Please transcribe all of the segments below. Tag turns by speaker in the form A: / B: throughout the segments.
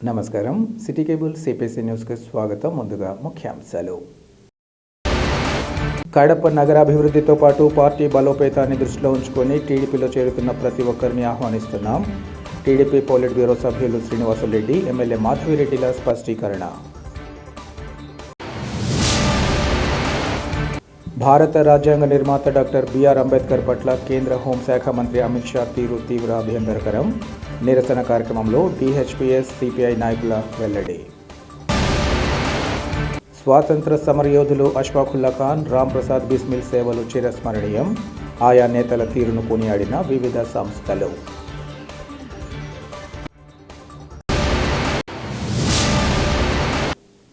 A: నమస్కారం. City cable CPC న్యూస్కి స్వాగతం. ముందుగా ముఖ్యాంశాలు. కడప నగరాభివృద్ధితో పాటు పార్టీ బలోపేతాన్ని దృష్టిలో ఉంచుకొని టీడీపీలో చేరుతున్న ప్రతి ఒక్కరిని ఆహ్వానిస్తున్నాం. టీడీపీ పోలిట్ బ్యూరో సభ్యులు శ్రీనివాసులరెడ్డి, ఎమ్మెల్యే మాధవిరెడ్డిల స్పష్టీకరణ. భారత రాజ్యాంగ నిర్మాత డాక్టర్ బిఆర్ అంబేద్కర్ పట్ల కేంద్ర హోంశాఖ మంత్రి అమిత్ షా తీవ్ర అభ్యంతరకరం. నిరసన కార్యక్రమంలో డిహెచ్పిఎస్ సిపిఐ నాయకుల వెల్లడి. స్వాతంత్ర సమరయోధులు అష్ఫాకుల్లా ఖాన్, రామ్ ప్రసాద్ బిస్మిల్ సేవలు చిరస్మరణీయం. ఆయా నేతల తీరును కొనియాడిన వివిధ సంస్థలు.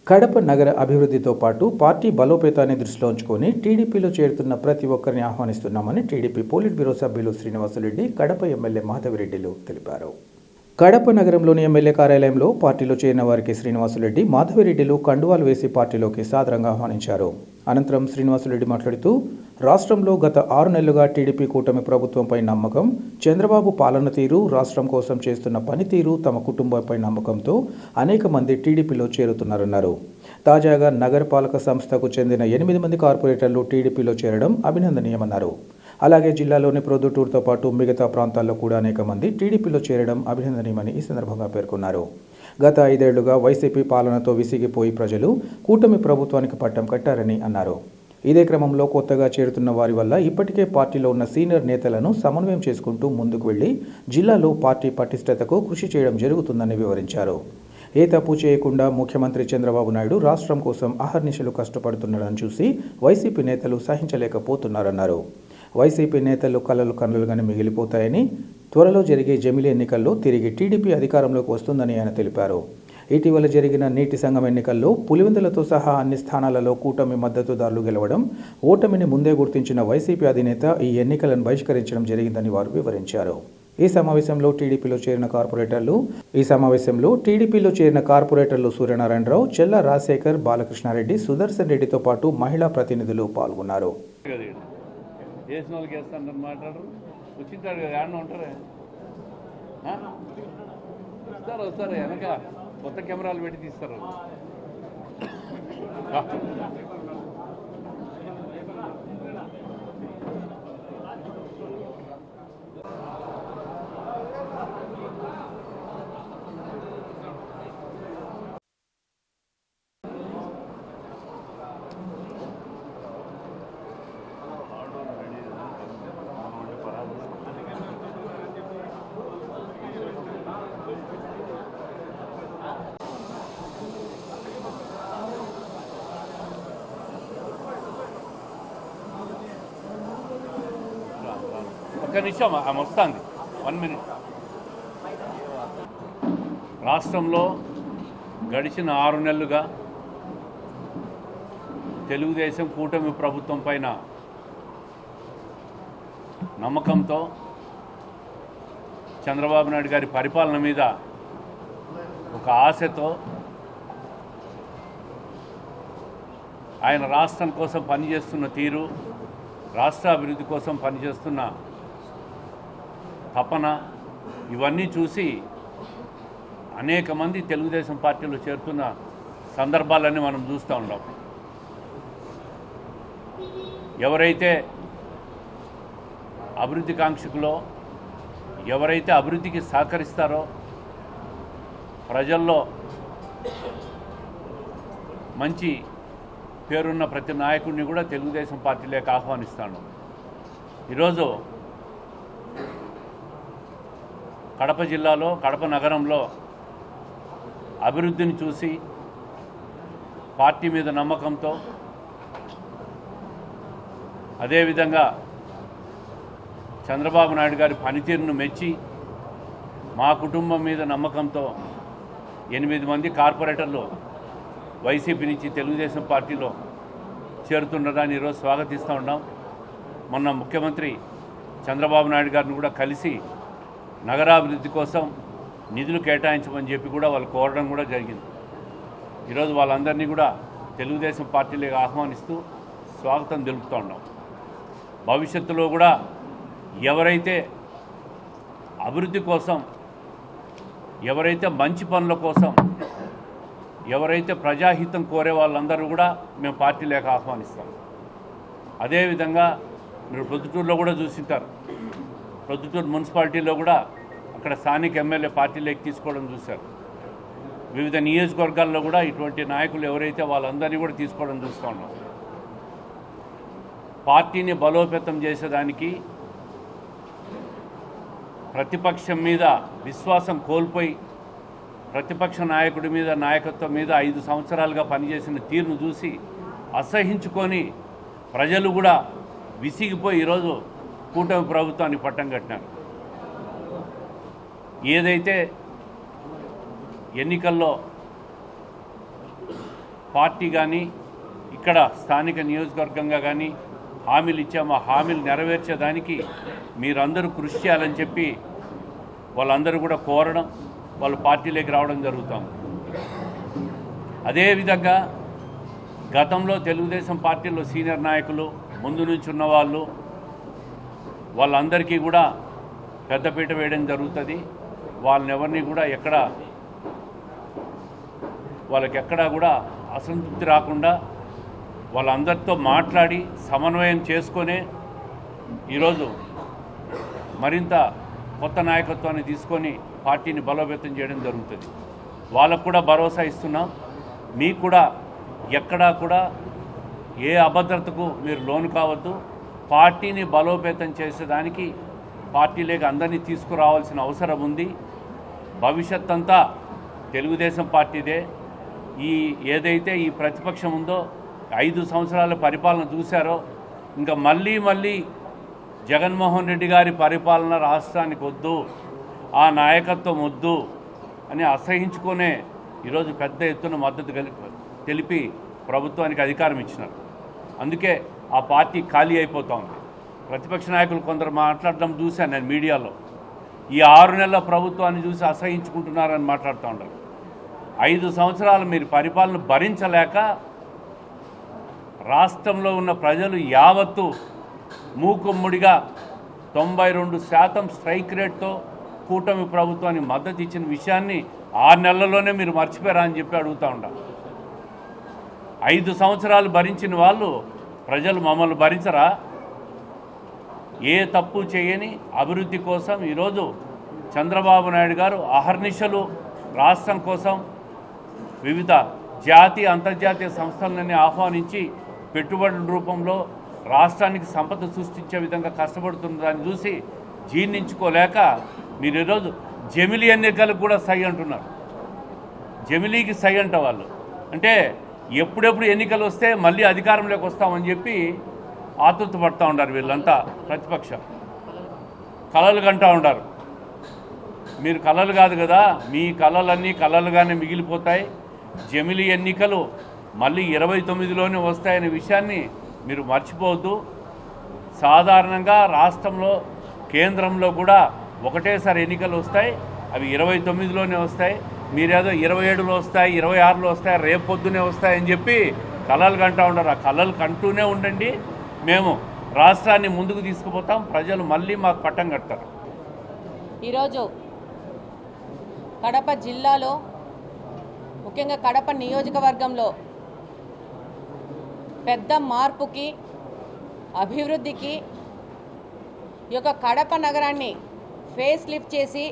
A: కడప నగర అభివృద్ధితో పాటు పార్టీ బలోపేతాన్ని దృష్టిలో ఉంచుకొని టీడీపీలో చేరుతున్న ప్రతి ఒక్కరిని ఆహ్వానిస్తున్నామని టీడీపీ పోలిట్ బ్యూరో సభ్యులు శ్రీనివాసులరెడ్డి, కడప ఎమ్మెల్యే మాధవిరెడ్డిలు తెలిపారు. కడప నగరంలోని ఎమ్మెల్యే కార్యాలయంలో పార్టీలో చేరిన వారికి శ్రీనివాసులరెడ్డి, మాధవిరెడ్డిలు కండువాలు వేసి పార్టీలోకి సాదరంగా ఆహ్వానించారు. అనంతరం శ్రీనివాసులరెడ్డి మాట్లాడుతూ, రాష్ట్రంలో గత 6 నెలలుగా టీడీపీ కూటమి ప్రభుత్వంపై నమ్మకం, చంద్రబాబు పాలన తీరు, రాష్ట్రం కోసం చేస్తున్న పనితీరు, తమ కుటుంబంపై నమ్మకంతో అనేక మంది టీడీపీలో చేరుతున్నారన్నారు. తాజాగా నగరపాలక సంస్థకు చెందిన 8 మంది కార్పొరేటర్లు టీడీపీలో చేరడం అభినందనీయమన్నారు. అలాగే జిల్లాలోని ప్రొద్దుటూరుతో పాటు మిగతా ప్రాంతాల్లో కూడా అనేక మంది టీడీపీలో చేరడం అభినందనీయమని ఈ సందర్భంగా పేర్కొన్నారు. గత 5 ఏళ్లుగా వైసీపీ పాలనతో విసిగిపోయి ప్రజలు కూటమి ప్రభుత్వానికి పట్టం కట్టారని అన్నారు. ఇదే క్రమంలో కొత్తగా చేరుతున్న వారి వల్ల ఇప్పటికే పార్టీలో ఉన్న సీనియర్ నేతలను సమన్వయం చేసుకుంటూ ముందుకు వెళ్లి జిల్లాలో పార్టీ పటిష్టతకు కృషి చేయడం జరుగుతుందని వివరించారు. ఏ తప్పు చేయకుండా ముఖ్యమంత్రి చంద్రబాబు నాయుడు రాష్ట్రం కోసం అహర్నిశలు కష్టపడుతుండడం చూసి వైసీపీ నేతలు సహించలేకపోతున్నారన్నారు. వైసీపీ నేతలు కళ్ళలుగానే మిగిలిపోతాయని, త్వరలో జరిగే జమిలీ ఎన్నికల్లో తిరిగి టీడీపీ అధికారంలోకి వస్తుందని ఆయన తెలిపారు. ఇటీవల జరిగిన నీటి సంఘం ఎన్నికల్లో పులివెందులతో సహా అన్ని స్థానాలలో కూటమి మద్దతుదారులు గెలవడం, ఓటమిని ముందే గుర్తించిన వైసీపీ అధినేత ఈ ఎన్నికలను బహిష్కరించడం జరిగిందని వారు వివరించారు. ఈ సమావేశంలో టీడీపీలో చేరిన కార్పొరేటర్లు సూర్యనారాయణరావు, చెల్ల రాజశేఖర్, బాలకృష్ణారెడ్డి, సుదర్శన్ రెడ్డితో పాటు మహిళా ప్రతినిధులు పాల్గొన్నారు.
B: చేసిన వాళ్ళకి వేస్తాను మాట్లాడరు, వచ్చింటాడు కదా, ఏమన్నా ఉంటారే, వస్తారు వెనక కొత్త కెమెరాలు పెట్టి తీస్తారు. ఒక్క నిమిషం ఆమె వస్తుంది, 1 minute. రాష్ట్రంలో గడిచిన 6 నెలలుగా తెలుగుదేశం కూటమి ప్రభుత్వం పైన నమ్మకంతో, చంద్రబాబు నాయుడు గారి పరిపాలన మీద ఒక ఆశతో ఆయన రాష్ట్రం కోసం పనిచేస్తున్న తీరు, రాష్ట్ర అభివృద్ధి కోసం పనిచేస్తున్న తపన, ఇవన్నీ చూసి అనేక మంది తెలుగుదేశం పార్టీలో చేరుతున్న సందర్భాలన్నీ మనం చూస్తూ ఉన్నాం. ఎవరైతే అభివృద్ధి కాంక్షకులో, ఎవరైతే అభివృద్ధికి సహకరిస్తారో, ప్రజల్లో మంచి పేరున్న ప్రతి నాయకుడిని కూడా తెలుగుదేశం పార్టీలోకి ఆహ్వానిస్తాను. ఈరోజు కడప జిల్లాలో, కడప నగరంలో అభివృద్ధిని చూసి పార్టీ మీద నమ్మకంతో, అదేవిధంగా చంద్రబాబు నాయుడు గారి పనితీరును మెచ్చి మా కుటుంబం మీద నమ్మకంతో 8 మంది కార్పొరేటర్లు వైసీపీ నుంచి తెలుగుదేశం పార్టీలో చేరుతుండడాన్ని ఈరోజు స్వాగతిస్తూ ఉన్నాం. మొన్న ముఖ్యమంత్రి చంద్రబాబు నాయుడు గారిని కూడా కలిసి నగరాభివృద్ధి కోసం నిధులు కేటాయించమని చెప్పి కూడా వాళ్ళు కోరడం కూడా జరిగింది. ఈరోజు వాళ్ళందరినీ కూడా తెలుగుదేశం పార్టీలోకి ఆహ్వానిస్తూ స్వాగతం తెలుపుతూ ఉన్నాం. భవిష్యత్తులో కూడా ఎవరైతే అభివృద్ధి కోసం ఎవరైతే మంచి పనుల కోసం, ఎవరైతే ప్రజాహితం కోరే వాళ్ళందరూ కూడా మేము పార్టీలోకి ఆహ్వానిస్తాం. అదేవిధంగా మీరు ప్రొద్దుటూరులో కూడా చూసింటారు. ప్రొద్దుటూరు మున్సిపాలిటీలో కూడా అక్కడ స్థానిక ఎమ్మెల్యే పార్టీలోకి తీసుకోవడం చూశారు. వివిధ నియోజకవర్గాల్లో కూడా ఇటువంటి నాయకులు ఎవరైతే వాళ్ళందరినీ కూడా తీసుకోవడం చూస్తూ ఉన్నాం. పార్టీని బలోపేతం చేసేదానికి ప్రతిపక్షం మీద విశ్వాసం కోల్పోయి ప్రతిపక్ష నాయకుడి మీద నాయకత్వం మీద 5 సంవత్సరాలుగా పనిచేసిన తీరును చూసి అసహించుకొని ప్రజలు కూడా విసిగిపోయి ఈరోజు కూటమి ప్రభుత్వాన్ని పట్టం కట్టినారు. ఏదైతే ఎన్నికల్లో పార్టీ కానీ ఇక్కడ స్థానిక నియోజకవర్గంగా కానీ హామీలు ఇచ్చాము, ఆ హామీలు నెరవేర్చేదానికి మీరందరూ కృషి చేయాలని చెప్పి వాళ్ళందరూ కూడా కోరడం, వాళ్ళు పార్టీలోకి రావడం జరుగుతాం. అదేవిధంగా గతంలో తెలుగుదేశం పార్టీలో సీనియర్ నాయకులు ముందు నుంచి ఉన్నవాళ్ళు వాళ్ళందరికీ కూడా పెద్దపీట వేయడం జరుగుతుంది. వాళ్ళని ఎవరిని కూడా వాళ్ళకెక్కడా కూడా అసంతృప్తి రాకుండా వాళ్ళందరితో మాట్లాడి సమన్వయం చేసుకొనే ఈరోజు మరింత కొత్త నాయకత్వాన్ని తీసుకొని పార్టీని బలోపేతం చేయడం జరుగుతుంది. వాళ్ళకు కూడా భరోసా ఇస్తున్నాం. మీకు కూడా ఎక్కడా కూడా ఏ అభద్రతకు మీరు లోను కావద్దు. పార్టీని బలోపేతం చేసేదానికి పార్టీలోకి అందరినీ తీసుకురావాల్సిన అవసరం ఉంది. భవిష్యత్ అంతా తెలుగుదేశం పార్టీదే. ఏదైతే ఈ ప్రతిపక్షం ఉందో 5 సంవత్సరాల పరిపాలన చూశారో ఇంకా మళ్ళీ జగన్మోహన్ రెడ్డి గారి పరిపాలన రాష్ట్రానికి వద్దు, ఆ నాయకత్వం వద్దు అని అసహించుకునే ఈరోజు పెద్ద ఎత్తున మద్దతు తెలిపి ప్రభుత్వానికి అధికారం ఇచ్చినారు. అందుకే ఆ పార్టీ ఖాళీ అయిపోతూ ఉంది. ప్రతిపక్ష నాయకులు కొందరు మాట్లాడడం చూశాను నేను మీడియాలో. ఈ 6 నెలల ప్రభుత్వాన్ని చూసి అసహించుకుంటున్నారని మాట్లాడుతూ ఉన్నారు. 5 సంవత్సరాలు మీరు పరిపాలన భరించలేక రాష్ట్రంలో ఉన్న ప్రజలు యావత్తు మూకుమ్మడిగా 92% స్ట్రైక్ రేట్తో కూటమి ప్రభుత్వానికి మద్దతు ఇచ్చిన విషయాన్ని 6 నెలల్లోనే మీరు మర్చిపోయారా అని చెప్పి అడుగుతూ ఉంటాం. 5 సంవత్సరాలు భరించిన వాళ్ళు ప్రజలు మమ్మల్ని భరించరా? ఏ తప్పు చేయని అభివృద్ధి కోసం ఈరోజు చంద్రబాబు నాయుడు గారు అహర్నిశలు రాష్ట్రం కోసం వివిధ జాతీయ అంతర్జాతీయ సంస్థలన్నీ ఆహ్వానించి పెట్టుబడుల రూపంలో రాష్ట్రానికి సంపద సృష్టించే విధంగా కష్టపడుతున్న దాన్ని చూసి జీర్ణించుకోలేక మీరు ఈరోజు జమిలీ ఎన్నికలకు కూడా సై అంటున్నారు. జమిలీకి సై అంట వాళ్ళు. అంటే ఎప్పుడెప్పుడు ఎన్నికలు వస్తే మళ్ళీ అధికారంలోకి వస్తామని చెప్పి ఆతృత పడుతూ ఉంటారు వీళ్ళంతా. ప్రతిపక్షం కలలు కంటూ ఉంటారు. మీరు కలలు కాదు కదా, మీ కలలన్నీ కలలుగానే మిగిలిపోతాయి. జమిలీ ఎన్నికలు మళ్ళీ 29లోనే వస్తాయనే విషయాన్ని మీరు మర్చిపోవద్దు. సాధారణంగా రాష్ట్రంలో కేంద్రంలో కూడా ఒకటేసారి ఎన్నికలు వస్తాయి. అవి 29లోనే వస్తాయి. మీరేదో 27లో వస్తాయి, 26లో వస్తాయి, రేపు పొద్దునే వస్తాయని చెప్పి కలలు కంటూ ఉంటారు. ఆ కలలు కంటూనే ఉండండి. మేము రాష్ట్రాన్ని ముందుకు తీసుకుపోతాం. ప్రజలు మళ్ళీ మాకు పట్టం కడతారు.
C: ఈరోజు కడప జిల్లాలో ముఖ్యంగా కడప నియోజకవర్గంలో పెద్ద మార్పుకి, అభివృద్ధికి ఈ యొక్క కడప నగరాన్ని ఫేస్ లిఫ్ట్ చేసి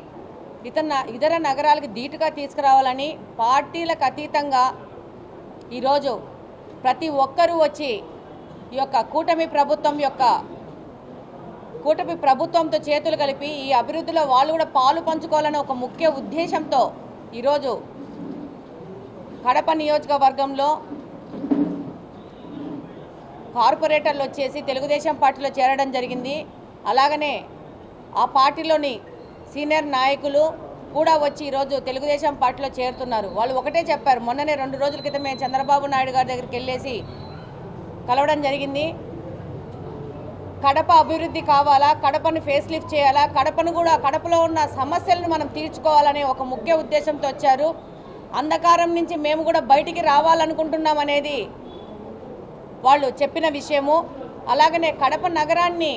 C: ఇతర నగరాలకు ధీటుగా తీసుకురావాలని పార్టీలకు అతీతంగా ఈరోజు ప్రతి ఒక్కరూ వచ్చి ఈ యొక్క కూటమి ప్రభుత్వంతో చేతులు కలిపి ఈ అభివృద్ధిలో వాళ్ళు కూడా పాలు పంచుకోవాలనే ఒక ముఖ్య ఉద్దేశంతో ఈరోజు కడప నియోజకవర్గంలో కార్పొరేటర్లు వచ్చేసి తెలుగుదేశం పార్టీలో చేరడం జరిగింది. అలాగనే ఆ పార్టీలోని సీనియర్ నాయకులు కూడా వచ్చి ఈరోజు తెలుగుదేశం పార్టీలో చేరుతున్నారు. వాళ్ళు ఒకటే చెప్పారు. మొన్ననే 2 రోజుల క్రితమే చంద్రబాబు నాయుడు గారి దగ్గరికి వెళ్ళేసి కలవడం జరిగింది. కడప అభివృద్ధి కావాలా, కడపను ఫేస్ లిఫ్ట్ చేయాలా, కడపలో ఉన్న సమస్యలను మనం తీర్చుకోవాలనే ఒక ముఖ్య ఉద్దేశంతో వచ్చారు. అంధకారం నుంచి మేము కూడా బయటికి రావాలనుకుంటున్నాం అనేది వాళ్ళు చెప్పిన విషయము. అలాగనే కడప నగరాన్ని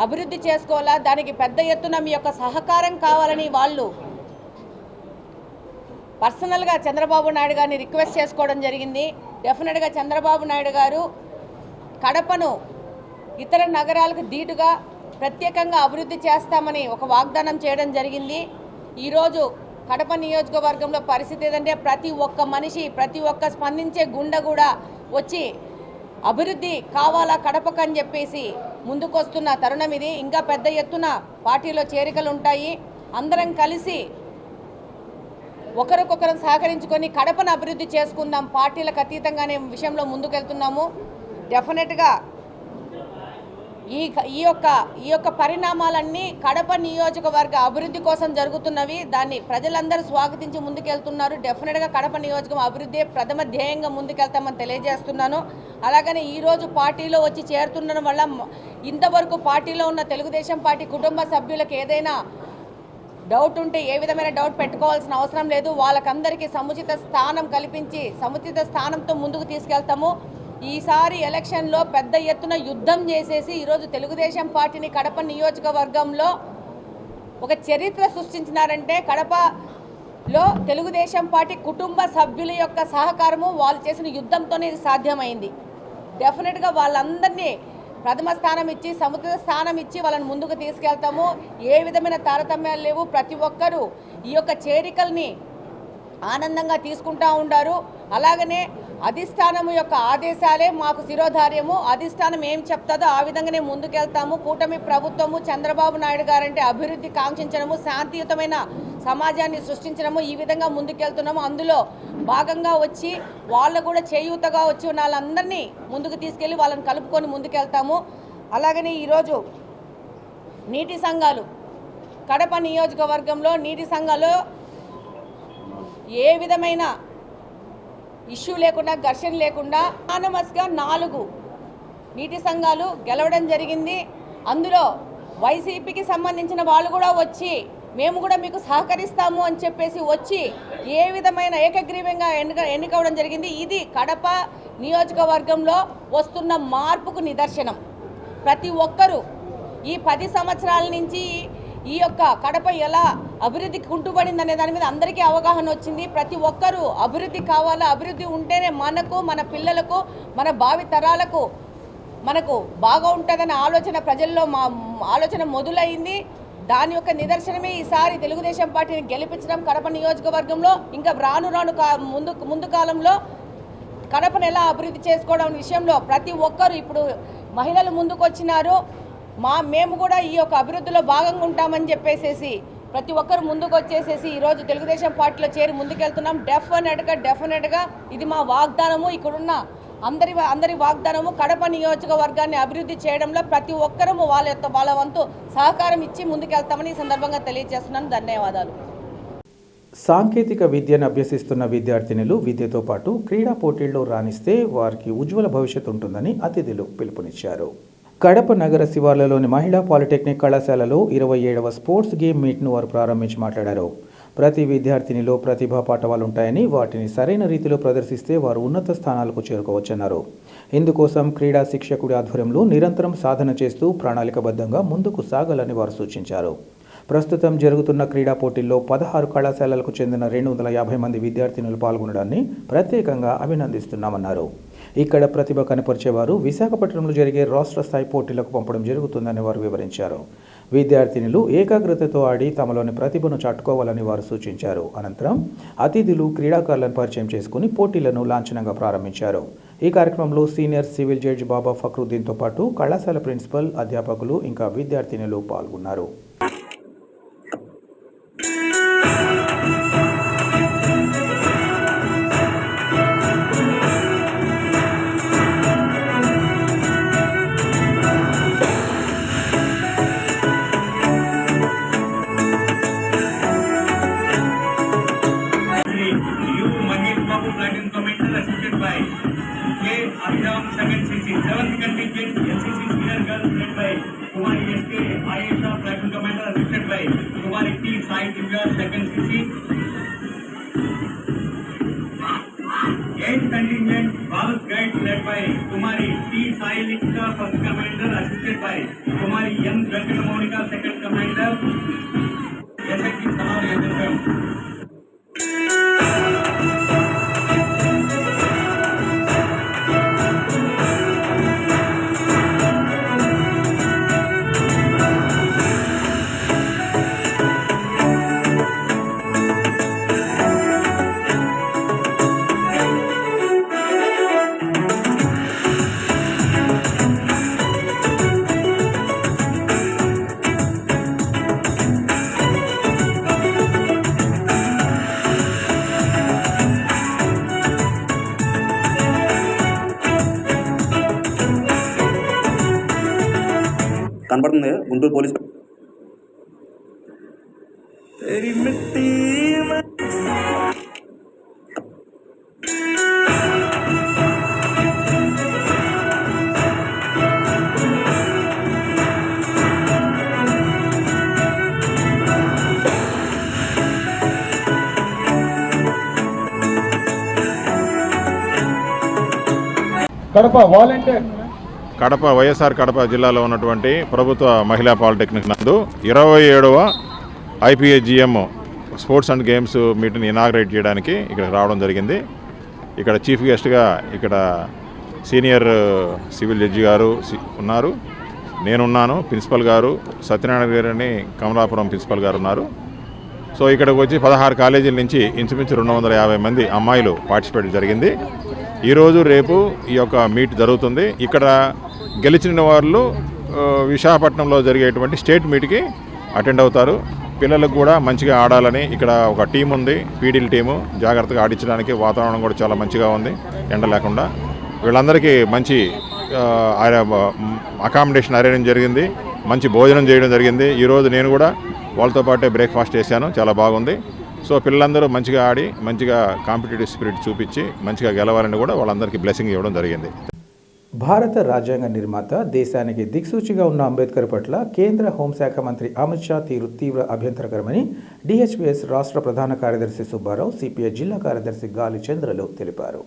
C: అభివృద్ధి చేసుకోవాలా, దానికి పెద్ద ఎత్తున మీ యొక్క సహకారం కావాలని వాళ్ళు పర్సనల్గా చంద్రబాబు నాయుడు గారిని రిక్వెస్ట్ చేసుకోవడం జరిగింది. డెఫినెట్గా చంద్రబాబు నాయుడు గారు కడపను ఇతర నగరాలకు ధీటుగా ప్రత్యేకంగా అభివృద్ధి చేస్తామని ఒక వాగ్దానం చేయడం జరిగింది. ఈరోజు కడప నియోజకవర్గంలో పరిస్థితి ఏదంటే ప్రతి ఒక్క మనిషి, ప్రతి ఒక్క స్పందించే గుండె కూడా వచ్చి అభివృద్ధి కావాలా కడపకు అని చెప్పేసి ముందుకొస్తున్న తరుణం ఇది. ఇంకా పెద్ద ఎత్తున పార్టీలో చేరికలు ఉంటాయి. అందరం కలిసి ఒకరికొకరు సహకరించుకొని కడపను అభివృద్ధి చేసుకుందాం, పార్టీలకు అతీతంగానే విషయంలో ముందుకెళ్తున్నాము. డెఫినెట్గా ఈ యొక్క పరిణామాలన్నీ కడప నియోజకవర్గ అభివృద్ధి కోసం జరుగుతున్నవి. దాన్ని ప్రజలందరూ స్వాగతించి ముందుకెళ్తున్నారు. డెఫినెట్గా కడప నియోజకవర్గం అభివృద్ధి ప్రథమ ధ్యేయంగా ముందుకెళ్తామని తెలియజేస్తున్నాను. అలాగనే ఈరోజు పార్టీలో వచ్చి చేరుతుండడం వల్ల ఇంతవరకు పార్టీలో ఉన్న తెలుగుదేశం పార్టీ కుటుంబ సభ్యులకు ఏదైనా డౌట్ ఉంటే ఏ విధమైన డౌట్ పెట్టుకోవాల్సిన అవసరం లేదు. వాళ్ళకందరికీ సముచిత స్థానం కల్పించి సముచిత స్థానంతో ముందుకు తీసుకెళ్తాము. ఈసారి ఎలక్షన్లో పెద్ద ఎత్తున యుద్ధం చేసేసి ఈరోజు తెలుగుదేశం పార్టీని కడప నియోజకవర్గంలో ఒక చరిత్ర సృష్టించినారంటే కడపలో తెలుగుదేశం పార్టీ కుటుంబ సభ్యుల యొక్క సహకారము, వాళ్ళు చేసిన యుద్ధంతోనే ఇది సాధ్యమైంది. డెఫినెట్గా వాళ్ళందరినీ ప్రథమ స్థానం ఇచ్చి సముచిత స్థానం ఇచ్చి వాళ్ళని ముందుకు తీసుకెళ్తాము. ఏ విధమైన తారతమ్యాలు లేవు. ప్రతి ఒక్కరూ ఈ యొక్క చేరికల్ని ఆనందంగా తీసుకుంటూ ఉంటారు. అలాగనే అధిష్టానము యొక్క ఆదేశాలే మాకు శిరోధార్యము. అధిష్టానం ఏం చెప్తాదో ఆ విధంగానే ముందుకెళ్తాము. కూటమి ప్రభుత్వము, చంద్రబాబు నాయుడు గారంటే అభివృద్ధి కాంక్షించడము, శాంతియుతమైన సమాజాన్ని సృష్టించడము, ఈ విధంగా ముందుకెళ్తున్నాము. అందులో భాగంగా వచ్చి వాళ్ళు కూడా చేయూతగా వచ్చి ఉన్న వాళ్ళందరినీ ముందుకు తీసుకెళ్ళి వాళ్ళని కలుపుకొని ముందుకెళ్తాము. అలాగనే ఈరోజు నీటి సంఘాలు కడప నియోజకవర్గంలో నీటి సంఘాలు ఏ విధమైన ఇష్యూ లేకుండా, ఘర్షణ లేకుండా అనానమస్గా 4 నీటి సంఘాలు గెలవడం జరిగింది. అందులో వైసీపీకి సంబంధించిన వాళ్ళు కూడా వచ్చి మేము కూడా మీకు సహకరిస్తాము అని చెప్పేసి వచ్చి ఏ విధమైన ఏకగ్రీవంగా ఎన్నికవడం జరిగింది. ఇది కడప నియోజకవర్గంలో వస్తున్న మార్పుకు నిదర్శనం. ప్రతి ఒక్కరూ ఈ 10 సంవత్సరాల నుంచి ఈ యొక్క కడప ఎలా అభివృద్ధికి కుంటుపడింది అనే దాని మీద అందరికీ అవగాహన వచ్చింది. ప్రతి ఒక్కరూ అభివృద్ధి కావాలా, అభివృద్ధి ఉంటేనే మనకు, మన పిల్లలకు, మన భావి తరాలకు మనకు బాగా ఉంటుందనే ఆలోచన ప్రజల్లో ఆలోచన మొదలైంది. దాని యొక్క నిదర్శనమే ఈసారి తెలుగుదేశం పార్టీని గెలిపించడం కడప నియోజకవర్గంలో. ఇంకా రాను ముందు కాలంలో కడపను ఎలా అభివృద్ధి చేసుకోవడం విషయంలో ప్రతి ఒక్కరూ ఇప్పుడు మహిళలు ముందుకు వచ్చినారు. మేము కూడా ఈ యొక్క అభివృద్ధిలో భాగంగా ఉంటామని చెప్పేసి ప్రతి ఒక్కరు ముందుకు వచ్చేసేసి ఈరోజు తెలుగుదేశం పార్టీలో చేరి ముందుకెళ్తున్నాం. డెఫినెట్గా ఇది మా వాగ్దానము. ఇక్కడున్న అందరి వాగ్దానము కడప నియోజకవర్గాన్ని అభివృద్ధి చేయడంలో ప్రతి ఒక్కరూ వాళ్ళ వంతు సహకారం ఇచ్చి ముందుకెళ్తామని ఈ సందర్భంగా తెలియజేస్తున్నాను. ధన్యవాదాలు.
A: సాంకేతిక విద్యను అభ్యసిస్తున్న విద్యార్థినులు విద్యతో పాటు క్రీడా పోటీల్లో రాణిస్తే వారికి ఉజ్వల భవిష్యత్తు ఉంటుందని అతిథులు పిలుపునిచ్చారు. కడప నగర శివార్లలోని మహిళా పాలిటెక్నిక్ కళాశాలలో 27వ స్పోర్ట్స్ గేమ్ మీట్ను వారు ప్రారంభించి మాట్లాడారు. ప్రతి విద్యార్థినిలో ప్రతిభా పాఠవాలుంటాయని, వాటిని సరైన రీతిలో ప్రదర్శిస్తే వారు ఉన్నత స్థానాలకు చేరుకోవచ్చన్నారు. ఇందుకోసం క్రీడా శిక్షకుడి ఆధ్వర్యంలో నిరంతరం సాధన చేస్తూ ప్రణాళికబద్ధంగా ముందుకు సాగాలని వారు సూచించారు. ప్రస్తుతం జరుగుతున్న క్రీడా పోటీల్లో 16 కళాశాలలకు చెందిన 250 మంది విద్యార్థినులు పాల్గొనడాన్ని ప్రత్యేకంగా అభినందిస్తున్నామన్నారు. ఇక్కడ ప్రతిభ కనపరిచేవారు విశాఖపట్నంలో జరిగే రాష్ట్ర స్థాయి పోటీలకు పంపడం జరుగుతుందని వారు వివరించారు. విద్యార్థినులు ఏకాగ్రతతో ఆడి తమలోని ప్రతిభను చాటుకోవాలని వారు సూచించారు. అనంతరం అతిథులు క్రీడాకారులను పరిచయం చేసుకుని పోటీలను లాంఛనంగా ప్రారంభించారు. ఈ కార్యక్రమంలో సీనియర్ సివిల్ జడ్జి బాబా ఫక్రుద్దీన్తో పాటు కళాశాల ప్రిన్సిపల్, అధ్యాపకులు ఇంకా విద్యార్థినులు పాల్గొన్నారు.
D: Contingent Bharat Guide led by Kumari T. Sai Likka, first commander, assisted by Kumari M. Venkata Monica, second commander, SHG Salar Yadavram.
E: కనబడుతుంది గుంటూరు పోలీస్
F: కడప వైఎస్ఆర్ కడప జిల్లాలో ఉన్నటువంటి ప్రభుత్వ మహిళా పాలిటెక్నిక్ నందు 27వ IPAGM స్పోర్ట్స్ అండ్ గేమ్స్ మీట్ని ఇనాగ్రేట్ చేయడానికి ఇక్కడ రావడం జరిగింది. ఇక్కడ చీఫ్ గెస్ట్గా ఇక్కడ సీనియర్ సివిల్ జడ్జి గారు ఉన్నారు, నేనున్నాను, ప్రిన్సిపల్ గారు సత్యనారాయణ గారు అని కమలాపురం ప్రిన్సిపల్ గారు ఉన్నారు. సో ఇక్కడికి వచ్చి 16 కాలేజీల నుంచి ఇంచుమించు 250 మంది అమ్మాయిలు పార్టిసిపేట్ జరిగింది. ఈరోజు రేపు ఈ యొక్క మీట్ జరుగుతుంది. ఇక్కడ గెలిచిన వాళ్ళు విశాఖపట్నంలో జరిగేటువంటి స్టేట్ మీట్కి అటెండ్ అవుతారు. పిల్లలకు కూడా మంచిగా ఆడాలని ఇక్కడ ఒక టీం ఉంది, పీడీల టీము, జాగ్రత్తగా ఆడించడానికి వాతావరణం కూడా చాలా మంచిగా ఉంది, ఎండ లేకుండా. వీళ్ళందరికీ మంచి అకామిడేషన్ అరేంజ్ జరిగింది, మంచి భోజనం చేయడం జరిగింది. ఈరోజు నేను కూడా వాళ్ళతో పాటే బ్రేక్ఫాస్ట్ చేశాను, చాలా బాగుంది. సో పిల్లలందరూ మంచిగా ఆడి మంచిగా కాంపిటేటివ్ స్పిరిట్ చూపించి మంచిగా గెలవాలని కూడా వాళ్ళందరికీ బ్లెస్సింగ్ ఇవ్వడం జరిగింది.
A: భారత రాజ్యాంగ నిర్మాత, దేశానికి దిక్సూచిగా ఉన్న అంబేద్కర్ పట్ల కేంద్ర హోంశాఖ మంత్రి అమిత్ షా తీరు తీవ్ర అభ్యంతరకరమని DHPS రాష్ట్ర ప్రధాన కార్యదర్శి సుబ్బారావు, CPI జిల్లా కార్యదర్శి గాలి చంద్రలు తెలిపారు.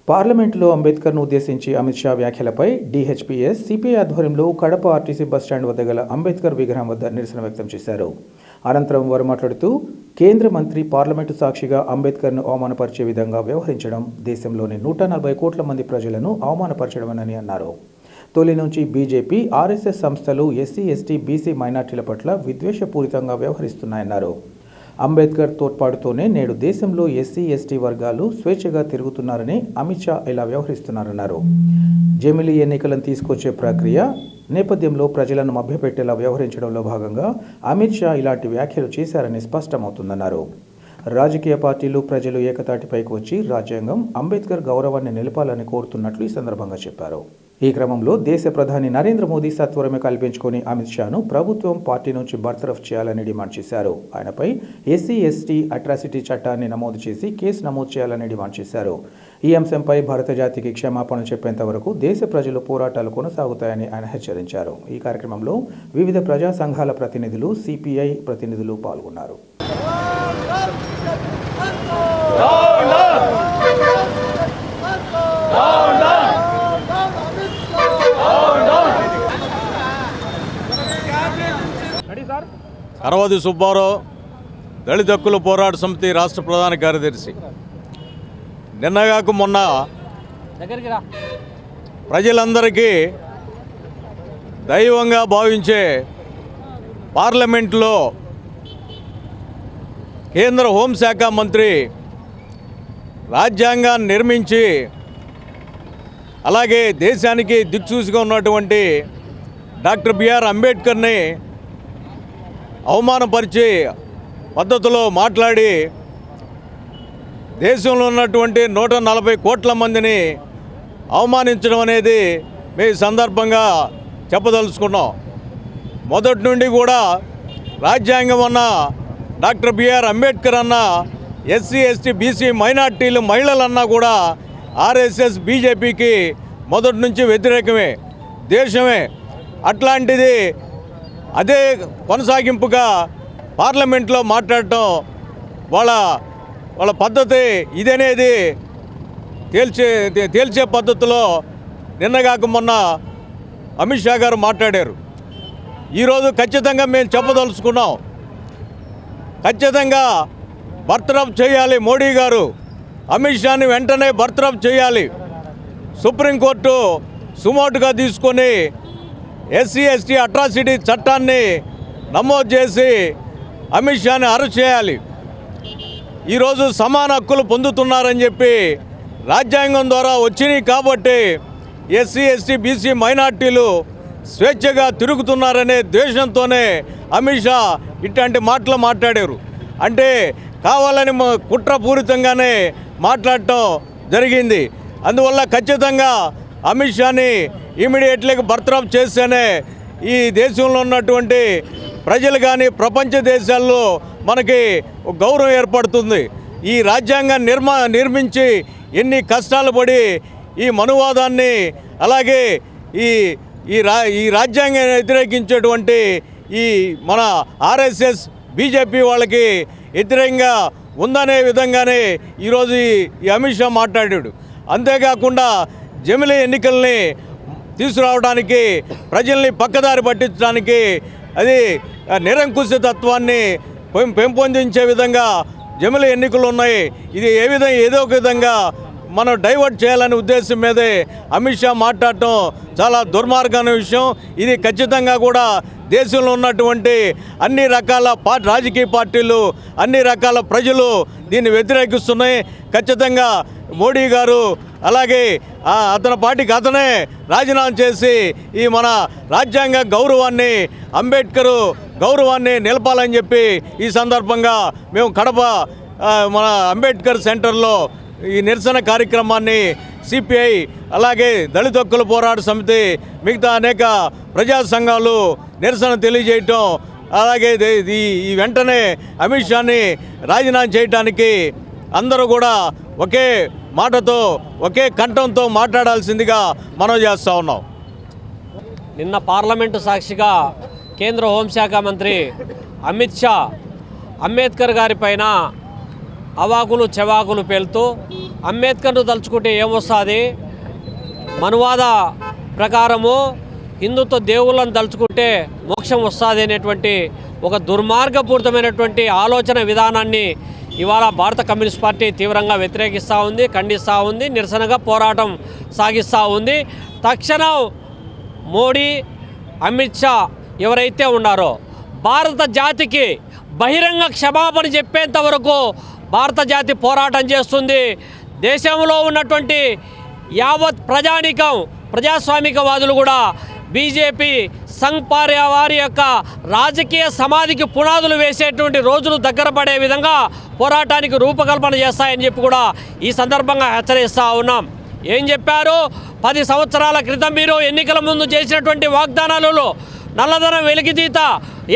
A: పార్లమెంటులో అంబేద్కర్ను ఉద్దేశించి అమిత్ షా వ్యాఖ్యలపై DHPS, CPI ఆధ్వర్యంలో కడప RTC బస్టాండ్ వద్ద గల అంబేద్కర్ విగ్రహం వద్ద నిరసన వ్యక్తం చేశారు. అనంతరం వారు మాట్లాడుతూ కేంద్ర మంత్రి పార్లమెంటు సాక్షిగా అంబేద్కర్ను అవమానపరిచే విధంగా వ్యవహరించడం దేశంలోని 140 కోట్ల మంది ప్రజలను అవమానపరచడమని అన్నారు. తొలి నుంచి బీజేపీ, RSS సంస్థలు SC, ST, BC మైనార్టీల పట్ల విద్వేషపూరితంగా వ్యవహరిస్తున్నాయన్నారు. అంబేద్కర్ తోడ్పాటుతోనే నేడు దేశంలో SC, ST వర్గాలు స్వేచ్ఛగా తిరుగుతున్నారని అమిత్ షా ఇలా వ్యవహరిస్తున్నారన్నారు. జమిలీ ఎన్నికలను తీసుకొచ్చే ప్రక్రియ నేపథ్యంలో ప్రజలను మభ్యపెట్టేలా వ్యవహరించడంలో భాగంగా అమిత్ షా ఇలాంటి వ్యాఖ్యలు చేశారని స్పష్టమవుతుందన్నారు. రాజకీయ పార్టీలు, ప్రజలు ఏకతాటిపైకి వచ్చి రాజ్యాంగం, అంబేద్కర్ గౌరవాన్ని నిలపాలని కోరుతున్నట్లు ఈ సందర్భంగా చెప్పారు. ఈ క్రమంలో దేశ ప్రధాని నరేంద్ర మోదీ సత్వరమే కల్పించుకొని అమిత్ షాను ప్రభుత్వం పార్టీ నుంచి బర్తరఫ్ చేయాలని డిమాండ్ చేశారు. ఆయనపై SC, ST అట్రాసిటీ చట్టాన్ని నమోదు చేసి కేసు నమోదు చేయాలని డిమాండ్ చేశారు. ఈ అంశంపై భారత జాతికి క్షమాపణలు చెప్పేంత వరకు దేశ ప్రజలు పోరాటాలు కొనసాగుతాయని ఆయన హెచ్చరించారు. ఈ కార్యక్రమంలో వివిధ ప్రజా సంఘాల ప్రతినిధులు, CPI ప్రతినిధులు పాల్గొన్నారు.
G: కరవది సుబ్బారావు, దళిత హక్కుల పోరాట సమితి రాష్ట్ర ప్రధాన కార్యదర్శి. నిన్నగాక మొన్న ప్రజలందరికీ దైవంగా భావించే పార్లమెంట్లో కేంద్ర హోంశాఖ మంత్రి రాజ్యాంగాన్ని నిర్మించి అలాగే దేశానికి దిక్సూచిగా ఉన్నటువంటి డాక్టర్ బిఆర్ అంబేద్కర్ని అవమానపరిచే పద్ధతిలో మాట్లాడి దేశంలో ఉన్నటువంటి 140 కోట్ల మందిని అవమానించడం అనేది మీ సందర్భంగా చెప్పదలుచుకున్నాం. మొదటి నుండి కూడా రాజ్యాంగం అన్న డాక్టర్ బిఆర్ అంబేద్కర్ అన్న SC, ST, BC మైనార్టీలు, మహిళలన్నా కూడా RSS, BJPకి మొదటి నుంచి వ్యతిరేకమే, దేశమే. అట్లాంటిది అదే కొనసాగింపుగా పార్లమెంట్లో మాట్లాడటం వాళ్ళ పద్ధతి ఇదనేది తేల్చే పద్ధతిలో నిన్నగాక మొన్న అమిత్ షా గారు మాట్లాడారు. ఈరోజు ఖచ్చితంగా మేము చెప్పదలుచుకున్నాం, ఖచ్చితంగా బర్తరఫ్ చేయాలి మోడీ గారు, అమిత్ షాని వెంటనే బర్తరఫ్ చేయాలి. సుప్రీంకోర్టు సుమోటుగా తీసుకొని SC, ST అట్రాసిటీ చట్టాన్ని నమోదు చేసి అమిత్ షాని అరెస్ట్ చేయాలి. ఈరోజు సమాన హక్కులు పొందుతున్నారని చెప్పి రాజ్యాంగం ద్వారా వచ్చినాయి కాబట్టి SC, ST, BC మైనార్టీలు స్వేచ్ఛగా తిరుగుతున్నారనే ద్వేషంతోనే అమిత్ షా ఇట్లాంటి మాటలు మాట్లాడారు. అంటే కావాలని కుట్రపూరితంగానే మాట్లాడటం జరిగింది. అందువల్ల ఖచ్చితంగా అమిత్ షాని ఇమీడియట్లీగా బర్తరఫ్ చేస్తేనే ఈ దేశంలో ఉన్నటువంటి ప్రజలు కానీ ప్రపంచ దేశాల్లో మనకి ఒక గౌరవం ఏర్పడుతుంది. ఈ రాజ్యాంగాన్ని నిర్మించి ఎన్ని కష్టాలు పడి ఈ మనువాదాన్ని అలాగే ఈ రాజ్యాంగాన్ని వ్యతిరేకించేటువంటి ఈ మన ఆర్ఎస్ఎస్ బీజేపీ వాళ్ళకి వ్యతిరేకంగా ఉందనే విధంగానే ఈరోజు ఈ అమిత్ షా మాట్లాడాడు. అంతేకాకుండా జమిలీ ఎన్నికల్ని తీసుకురావడానికి ప్రజల్ని పక్కదారి పట్టించడానికి అది నిరంకుశతత్వాన్ని పెంపొందించే విధంగా జమిలీ ఎన్నికలు ఉన్నాయి. ఇది ఏదో ఒక విధంగా మనం డైవర్ట్ చేయాలనే ఉద్దేశం మీదే అమిత్ షా మాట్లాడటం చాలా దుర్మార్గమైన విషయం. ఇది ఖచ్చితంగా కూడా దేశంలో ఉన్నటువంటి అన్ని రకాల రాజకీయ పార్టీలు అన్ని రకాల ప్రజలు దీన్ని వ్యతిరేకిస్తున్నాయి. ఖచ్చితంగా మోడీ గారు అలాగే అతని పార్టీకి అతనే రాజీనామా చేసి ఈ మన రాజ్యాంగ గౌరవాన్ని అంబేద్కర్ గౌరవాన్ని నిలపాలని చెప్పి ఈ సందర్భంగా మేము కడప మన అంబేద్కర్ సెంటర్లో ఈ నిరసన కార్యక్రమాన్ని సిపిఐ అలాగే దళిత హక్కుల పోరాట సమితి మిగతా అనేక ప్రజా సంఘాలు నిరసన తెలియజేయటం అలాగే ఈ వెంటనే అమిత్ షాని రాజీనామా చేయడానికి అందరూ కూడా ఒకే మాటతో ఒకే కంఠంతో మాట్లాడాల్సిందిగా మనం చేస్తూ ఉన్నాం.
E: నిన్న పార్లమెంటు సాక్షిగా కేంద్ర హోంశాఖ మంత్రి అమిత్ షా అంబేద్కర్ గారి పైన అవాకులు చెవాకులు పేలుతూ అంబేద్కర్ను తలుచుకుంటే ఏమొస్తుంది, మనువాద ప్రకారము హిందుత్వ దేవుళ్ళను తలుచుకుంటే మోక్షం వస్తుంది అనేటువంటి ఒక దుర్మార్గపూరితమైనటువంటి ఆలోచన విధానాన్ని ఇవాళ భారత కమ్యూనిస్ట్ పార్టీ తీవ్రంగా వ్యతిరేకిస్తూ ఉంది, ఖండిస్తూ ఉంది, నిరసనగా పోరాటం సాగిస్తూ ఉంది. తక్షణం మోడీ అమిత్ షా ఎవరైతే ఉన్నారో భారత జాతికి బహిరంగ క్షమాపణ చెప్పేంత వరకు భారత జాతి పోరాటం చేస్తుంది. దేశంలో ఉన్నటువంటి యావత్ ప్రజానీకం ప్రజాస్వామికవాదులు కూడా బీజేపీ సంఘ్ వారి యొక్క రాజకీయ సమాధికి పునాదులు వేసేటువంటి రోజులు దగ్గర పడే విధంగా పోరాటానికి రూపకల్పన చేస్తాయని చెప్పి కూడా ఈ సందర్భంగా హెచ్చరిస్తూ ఉన్నాం. ఏం చెప్పారు? 10 సంవత్సరాల క్రితం మీరు ఎన్నికల ముందు చేసినటువంటి వాగ్దానాలలో నల్లధనం వెలికితీత,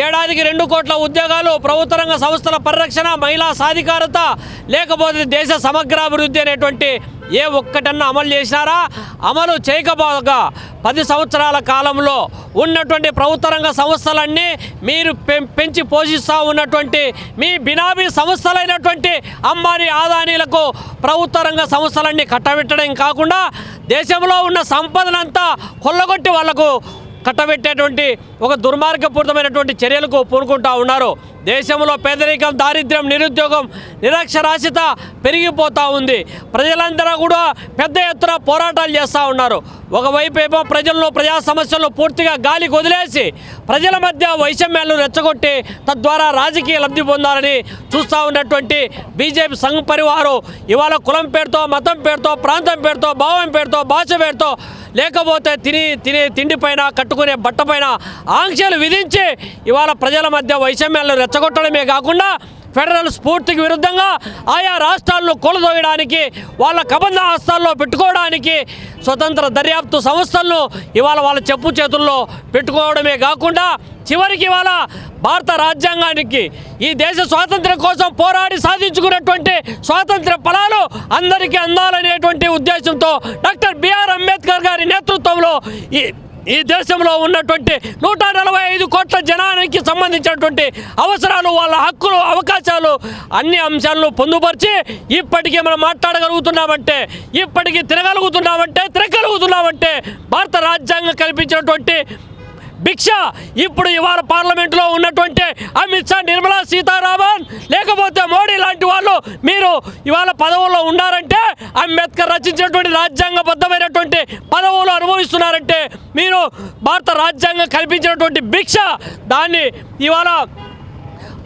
E: ఏడాదికి 2 కోట్ల ఉద్యోగాలు, ప్రభుత్వ రంగ సంస్థల పరిరక్షణ, మహిళా సాధికారత, లేకపోతే దేశ సమగ్రాభివృద్ధి అనేటువంటి ఏ ఒక్కటన్నా అమలు చేసినారా? అమలు చేయకపోగా 10 సంవత్సరాల కాలంలో ఉన్నటువంటి ప్రభుత్వ రంగ సంస్థలన్నీ మీరు పెంచి పోషిస్తూ ఉన్నటువంటి మీ బినామీ సంస్థలైనటువంటి అంబానీ ఆదానీలకు ప్రభుత్వ రంగ సంస్థలన్నీ కట్టబెట్టడం కాకుండా దేశంలో ఉన్న సంపదనంతా కొల్లగొట్టి వాళ్లకు కట్టబెట్టేటువంటి ఒక దుర్మార్గపూరితమైనటువంటి చర్యలకు పూనుకుంటూ ఉన్నారు. దేశంలో పేదరికం, దారిద్ర్యం, నిరుద్యోగం, నిరక్షరాస్యత పెరిగిపోతూ ఉంది. ప్రజలందరూ కూడా పెద్ద ఎత్తున పోరాటాలు చేస్తూ ఉన్నారు. ఒకవైపు ఏమో ప్రజలను ప్రజా సమస్యలను పూర్తిగా గాలికి వదిలేసి ప్రజల మధ్య వైషమ్యాలను రెచ్చగొట్టి తద్వారా రాజకీయ లబ్ధి పొందాలని చూస్తూ ఉన్నటువంటి బీజేపీ సంఘ్ పరివారు ఇవాళ కులం పేరుతో, మతం పేరుతో, ప్రాంతం పేరుతో, భావం పేరుతో, భాష పేరుతో, లేకపోతే తినే తిండిపైన, కట్టుకునే బట్టపైన ఆంక్షలు విధించి ఇవాళ ప్రజల మధ్య వైషమ్యాలను రెచ్చగొట్టడమే కాకుండా ఫెడరల్ స్ఫూర్తికి విరుద్ధంగా ఆయా రాష్ట్రాలను కూలదోయడానికి, వాళ్ళ కబంధ హస్తాల్లో పెట్టుకోవడానికి స్వతంత్ర దర్యాప్తు సంస్థలను ఇవాళ వాళ్ళ చెప్పు చేతుల్లో పెట్టుకోవడమే కాకుండా చివరికి ఇవాళ భారత రాజ్యాంగానికి ఈ దేశ స్వాతంత్ర్యం కోసం పోరాడి సాధించుకున్నటువంటి స్వాతంత్ర్య ఫలాలు అందరికీ అందాలనేటువంటి ఉద్దేశంతో డాక్టర్ బిఆర్ అంబేద్కర్ గారి నేతృత్వంలో ఈ దేశంలో ఉన్నటువంటి 145 కోట్ల జనానికి సంబంధించినటువంటి అవసరాలు, వాళ్ళ హక్కులు, అవకాశాలు అన్ని అంశాలను పొందుపరిచి ఇప్పటికీ మనం మాట్లాడగలుగుతున్నామంటే, ఇప్పటికీ తిరగలుగుతున్నామంటే భారత రాజ్యాంగం కల్పించినటువంటి భిక్ష ఇప్పుడు ఇవాళ పార్లమెంట్లో ఉన్నటువంటి అమిత్ షా, నిర్మలా సీతారామన్ లేకపోతే మోడీ లాంటి వాళ్ళు మీరు ఇవాళ పదవుల్లో ఉన్నారంటే, అంబేద్కర్ రచించినటువంటి రాజ్యాంగబద్ధమైనటువంటి పదవులు అనుభవిస్తున్నారంటే మీరు భారత రాజ్యాంగం కల్పించినటువంటి భిక్ష దాన్ని ఇవాళ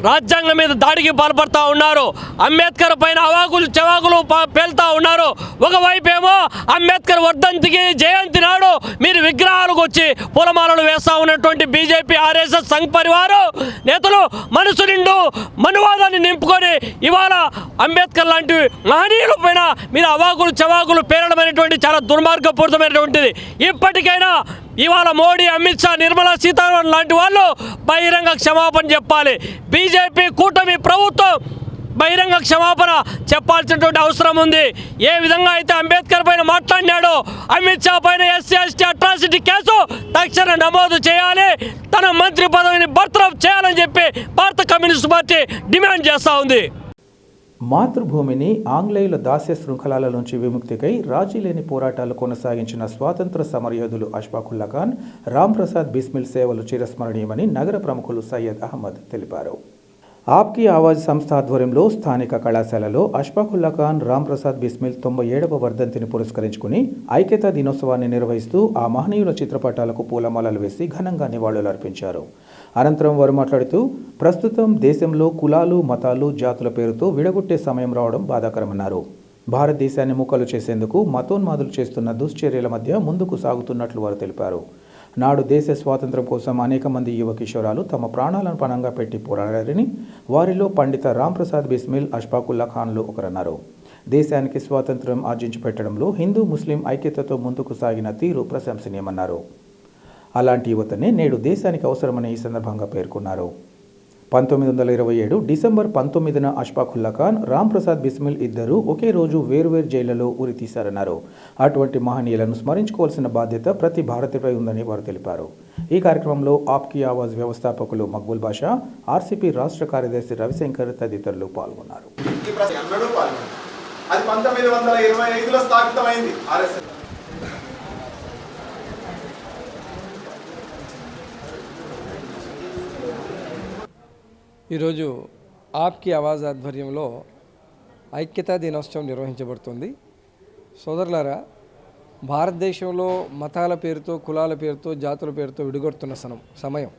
E: రాజ్యాంగం మీద దాడికి పాల్పడుతూ ఉన్నారు. అంబేద్కర్ పైన అవాకులు చెవాకులు పేలుతూ ఉన్నారు. ఒకవైపు ఏమో అంబేద్కర్ వర్ధంతికి, జయంతి నాడు మీరు విగ్రహాలకు వచ్చి పూలమాలలు వేస్తూ ఉన్నటువంటి బీజేపీ, ఆర్ఎస్ఎస్ సంఘ్ పరివారు నేతలు మనసు నిండు మనువాదాన్ని నింపుకొని ఇవాళ అంబేద్కర్ లాంటి మహనీయుల పైన మీరు అవాకులు చవాకులు పేరడం అనేటువంటి చాలా దుర్మార్గపూరితమైనటువంటిది. ఇప్పటికైనా ఇవాళ మోడీ, అమిత్ షా, నిర్మలా సీతారామన్ లాంటి వాళ్ళు బహిరంగ క్షమాపణ చెప్పాలి. బీజేపీ కూటమి ప్రభుత్వం బహిరంగ క్షమాపణ చెప్పాల్సినటువంటి అవసరం ఉంది. ఏ విధంగా అయితే అంబేద్కర్ పైన మాట్లాడినాడో అమిత్ షా పైన ఎస్సీ ఎస్టీ అట్రాసిటీ కేసు తక్షణ నమోదు చేయాలి, తన మంత్రి పదవిని బర్తరఫ్ చేయాలని చెప్పి భారత కమ్యూనిస్ట్ పార్టీ డిమాండ్ చేస్తూ ఉంది.
A: మాతృభూమిని ఆంగ్లేయుల దాస్య శృంఖలాల నుంచి విముక్తికై రాజీ లేని పోరాటాలు కొనసాగించిన స్వాతంత్ర సమరయోధులు అష్ఫాకుల్లా ఖాన్, రామ్ ప్రసాద్ బిస్మిల్ సేవలు చిరస్మరణీయమని నగర ప్రముఖులు సయ్యద్ అహ్మద్ తెలిపారు. ఆప్కి ఆవాజ్ సంస్థ ఆధ్వర్యంలో స్థానిక కళాశాలలో అష్ఫాకుల్లా ఖాన్, రామ్ ప్రసాద్ బిస్మిల్ 97వ వర్ధంతిని పురస్కరించుకుని ఐక్యతా దినోత్సవాన్ని నిర్వహిస్తూ ఆ మహనీయుల చిత్రపటాలకు పూలమాలలు వేసి ఘనంగా నివాళులర్పించారు. అనంతరం వారు మాట్లాడుతూ ప్రస్తుతం దేశంలో కులాలు, మతాలు, జాతుల పేరుతో విడగొట్టే సమయం రావడం బాధాకరమన్నారు. భారతదేశాన్ని ముక్కలు చేసేందుకు మతోన్మాదులు చేస్తున్న దుశ్చర్యల మధ్య ముందుకు సాగుతున్నట్లు వారు తెలిపారు. నాడు దేశ స్వాతంత్ర్యం కోసం అనేక మంది యువ కిషోరాలు తమ ప్రాణాలను పణంగా పెట్టి పోరాడారని, వారిలో పండిత రామ్ ప్రసాద్ బిస్మిల్, అష్ఫాకుల్లా ఖాన్లు ఒకరన్నారు. దేశానికి స్వాతంత్ర్యం ఆర్జించి పెట్టడంలో హిందూ ముస్లిం ఐక్యతతో ముందుకు సాగిన తీరు ప్రశంసనీయమన్నారు. అలాంటి యువతనే నేడు దేశానికి అవసరమని ఈ సందర్భంగా పేర్కొన్నారు. 1927 డిసెంబర్ 19న అష్ఫాకుల్లా ఖాన్, రామ్ ప్రసాద్ బిస్మిల్ ఇద్దరు ఒకే రోజు వేర్వేరు జైళ్లలో ఉరి తీశారన్నారు. అటువంటి మహనీయులను స్మరించుకోవాల్సిన బాధ్యత ప్రతి భారతీయుడిపై ఉందని వారు తెలిపారు. ఈ కార్యక్రమంలో ఆప్కి ఆవాజ్ వ్యవస్థాపకులు మక్బూల్ బాషా, ఆర్సీపీ రాష్ట్ర కార్యదర్శి రవిశంకర్ తదితరులు పాల్గొన్నారు.
H: అది 1925లో స్థాపితమైంది ఆర్ఎస్ఎస్.
I: ఈరోజు ఆప్కి ఆవాజ్ ఆధ్వర్యంలో ఐక్యతా దినోత్సవం నిర్వహించబడుతుంది. సోదరులారా, భారతదేశంలో మతాల పేరుతో, కులాల పేరుతో, జాతుల పేరుతో విడిగొడుతున్న సమయం.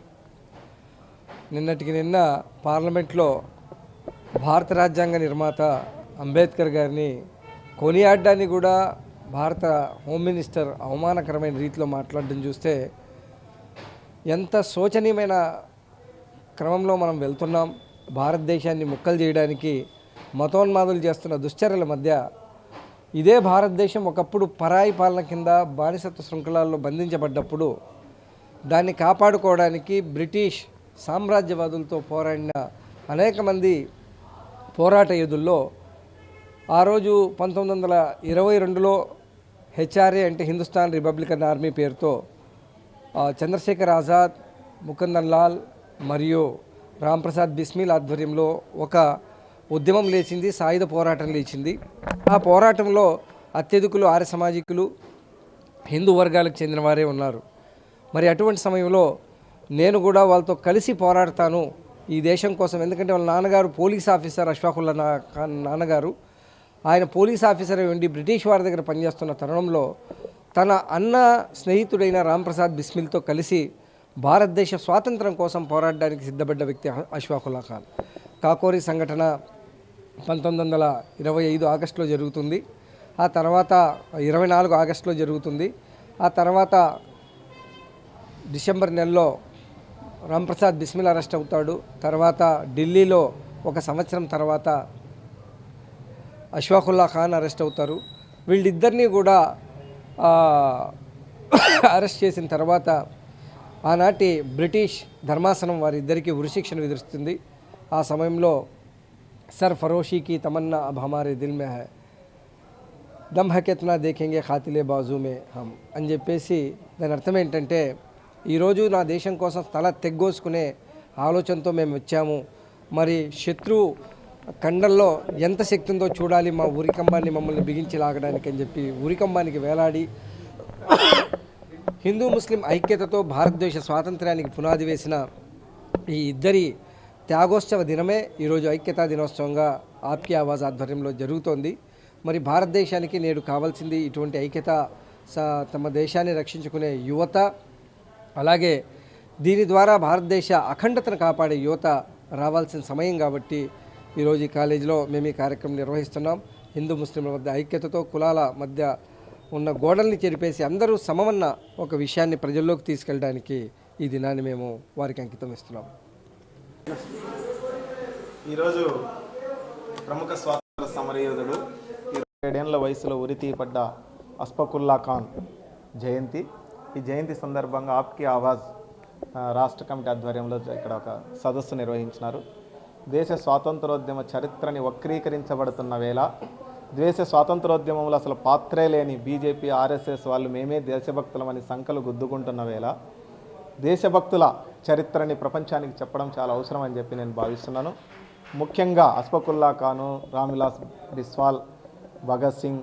I: నిన్నటికి నిన్న పార్లమెంట్లో భారత రాజ్యాంగ నిర్మాత అంబేద్కర్ గారిని కొనియాడడాన్ని కూడా భారత హోమ్ మినిస్టర్ అవమానకరమైన రీతిలో మాట్లాడడం చూస్తే ఎంత శోచనీయమైన క్రమంలో మనం వెళ్తున్నాం. భారతదేశాన్ని ముక్కలు చేయడానికి మతోన్మాదులు చేస్తున్న దుశ్చర్యల మధ్య ఇదే భారతదేశం ఒకప్పుడు పరాయి పాలన కింద బానిసత్వ శృంఖలాల్లో బంధించబడ్డప్పుడు దాన్ని కాపాడుకోవడానికి బ్రిటిష్ సామ్రాజ్యవాదులతో పోరాడిన అనేక మంది పోరాట యోధుల్లో ఆ రోజు 1922లో హెచ్ఆర్ఏ అంటే హిందుస్థాన్ రిపబ్లికన్ ఆర్మీ పేరుతో చంద్రశేఖర్ ఆజాద్, ముకుందన్ లాల్ మరియు రామ్ ప్రసాద్ బిస్మిల్ ఆధ్వర్యంలో ఒక ఉద్యమం లేచింది, సాయుధ పోరాటం లేచింది. ఆ పోరాటంలో అత్యధికులు ఆర్య సామాజికులు, హిందూ వర్గాలకు చెందిన వారే ఉన్నారు. మరి అటువంటి సమయంలో నేను కూడా వాళ్ళతో కలిసి పోరాడతాను ఈ దేశం కోసం. ఎందుకంటే వాళ్ళ నాన్నగారు పోలీస్ ఆఫీసర్, అష్ఫాకుల్లా ఖాన్ నాన్నగారు ఆయన పోలీస్ ఆఫీసర్ ఉండి బ్రిటిష్ వారి దగ్గర పనిచేస్తున్న తరుణంలో తన అన్న స్నేహితుడైన రామ్ ప్రసాద్ బిస్మిల్తో కలిసి భారతదేశ స్వాతంత్రం కోసం పోరాడడానికి సిద్ధపడ్డ వ్యక్తి అష్ఫాకుల్లా ఖాన్. కాకోరీ సంఘటన 1925 ఆగస్టులో జరుగుతుంది. ఆ తర్వాత 24 ఆగస్టులో జరుగుతుంది. ఆ తర్వాత డిసెంబర్ నెలలో రామ్ ప్రసాద్ బిస్మిల్ అరెస్ట్ అవుతాడు. తర్వాత ఢిల్లీలో 1 సంవత్సరం తర్వాత అష్ఫాకుల్లా ఖాన్ అరెస్ట్ అవుతారు. వీళ్ళిద్దరినీ కూడా అరెస్ట్ చేసిన తర్వాత ఆనాటి బ్రిటిష్ ధర్మాసనం వారిద్దరికీ ఉరిశిక్షను విధిస్తుంది. ఆ సమయంలో సర్ ఫరోషీకి తమన్నా అబ్ హమారే దిల్ మే హై, దమ్ హై కిత్నా దేఖెంగే ఖాతిలే బాజూ మే హమ్ అని చెప్పేసి దాని అర్థం ఏంటంటే, ఈరోజు నా దేశం కోసం తల తెగ్గోసుకునే ఆలోచనతో మేము వచ్చాము. మరి శత్రు కండల్లో ఎంత శక్తి ఉందో చూడాలి, మా ఉరికంబాన్ని మమ్మల్ని బిగించి లాగడానికి అని చెప్పి ఉరికంబానికి వేలాడి హిందూ ముస్లిం ఐక్యతతో భారతదేశ స్వాతంత్ర్యానికి పునాది వేసిన ఈ ఇద్దరి త్యాగోత్సవ దినమే ఈరోజు ఐక్యతా దినోత్సవంగా ఆప్కి ఆవాజ్ ఆధ్వర్యంలో జరుగుతోంది. మరి భారతదేశానికి నేడు కావాల్సింది ఇటువంటి ఐక్యత, తమ దేశాన్ని రక్షించుకునే యువత, అలాగే దీని ద్వారా భారతదేశ అఖండతను కాపాడే యువత రావాల్సిన సమయం కాబట్టి ఈరోజు ఈ కాలేజీలో మేము ఈ కార్యక్రమం నిర్వహిస్తున్నాం. హిందూ ముస్లింల మధ్య ఐక్యతతో, కులాల మధ్య ఉన్న గోడల్ని చెరిపేసి అందరూ సమమన్న ఒక విషయాన్ని ప్రజల్లోకి తీసుకెళ్ళడానికి ఈ దినాన్ని మేము వారికి అంకితం ఇస్తున్నాం.
H: ఈరోజు ప్రముఖ స్వాతంత్ర సమరయోధుడు 7 ఏళ్ల వయసులో ఉరితీయబడ్డ అస్ఫాకుల్లా ఖాన్ జయంతి. ఈ జయంతి సందర్భంగా ఆప్కి ఆవాజ్ రాష్ట్ర కమిటీ ఆధ్వర్యంలో ఇక్కడ ఒక సదస్సు నిర్వహించినారు. దేశ స్వాతంత్రోద్యమ చరిత్రని వక్రీకరించబడుతున్న వేళ, దేశ స్వాతంత్రోద్యమంలో అసలు పాత్రే లేని బీజేపీ, ఆర్ఎస్ఎస్ వాళ్ళు మేమే దేశభక్తులమని సంకలు గుద్దుకుంటున్న వేళ దేశభక్తుల చరిత్రని ప్రపంచానికి చెప్పడం చాలా అవసరం అని చెప్పి నేను భావిస్తున్నాను. ముఖ్యంగా అస్ఫాకుల్లా ఖాను, రామ్విలాస్ బిస్వాల్, భగత్ సింగ్,